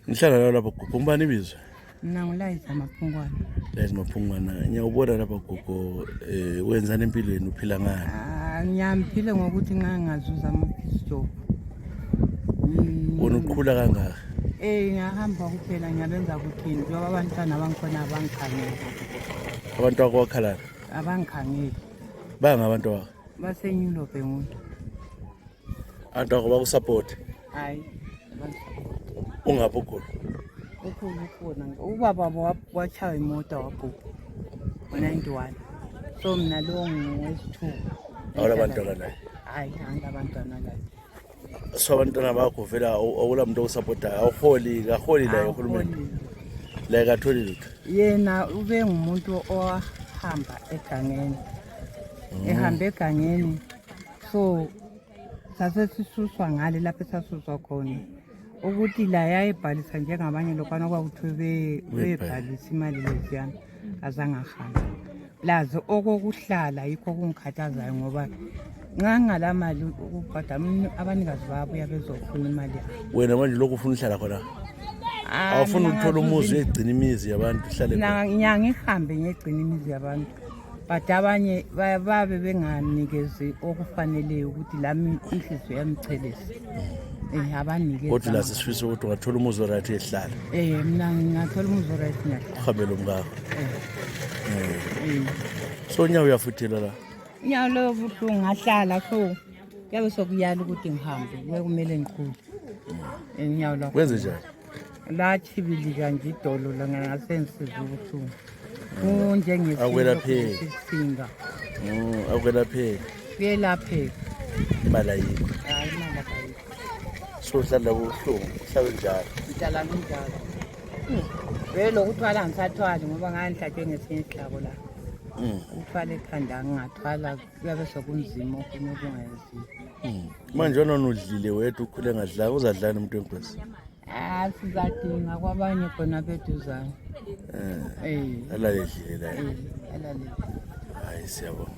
Nihlala lapha gogo ngibani ibizwe? Mina nguLayeza Mapungwana. Lezi Mapungwana. Ngiyawubona lapha gogo wenzani empilweni uphila ngani? Ngiyamphile ngokuthi ngangazuza amaphistol. Wona uqhula kangaka? Ngiyahamba kuphela ngiyabenza kuthini ngoba abantwana abangikhona abangikhangeli. Abantu bakho bakhalana? Abangikhangeli. Banga abantu bakho? Basenyulope ngumuntu. Abantu bakho bakusupport? Hayi. Ungaphi ukhona? Ukhona. Ubaba wachaya imoto wabhubha. Ngo-91. So mina lo ngowesi-2. Awula abantwana la? Hayi, angabantwana la. So abantwana bakho vela awula muntu osupportayo, awuholi la uhulumeni. La katholi lutho. Yena ube ngumuntu owahamba egangeni. Ehamba egangeni. So sasisuswa ngale lapho sasuswa khona. Ukuthi la yayibhalisa njengabanye lokwana kwakuthiwe bebhalisa imali leziyana azange ahamba. Lazo okokuhlala yikho kungikhathazayo ngoba ngangala mali ukubhadala abanikazi babo yabezofuna imali yabo. Wena manje lokhu ufuna uhlala khona? Awufuna ukuthola umuzi egcina imizi yabantu uhlale khona? Ngihambe ngegcina imizi yabantu. But abanye babe benganikezi okufanele ukuthi lami inhliziyo yamchelesa. Abanikeza. Kodwa la sisifisa ukuthi ungathola umuzi orathi ehlala. Mina ngingathola umuzi orathi ngiyahlala. Uhambe lo mngakho. So nyawo uyafuthela la? Nyawo lo buhlungu ngahlala so yabe sokuyala ukuthi ngihambe kumele ngiqhube. Nyawo la. Wenze njani? La chibili kanje idolo la ngasensiza ubuhlungu. Njengesi. Akwelapheka. Akwelapheka. Kuyelapheka. Imali ayikho. Hayi imali ayikho. So hlala ubuhlungu, hlala njalo. Ngihlala njalo. Vele ukuthwala ngisathwali ngoba ngangihlathwe ngesinye isihlabo la. Uthwala ekhanda ngingathwala kuyabe sokunzima okunye okungayaziyo. Manje wena udlile wedwa ukhule ngadlanga uzadlana umuntu wenkosi? Sizadinga kwabanye khona beduzane. Alale edlile la. Alale. Hayi siyabona.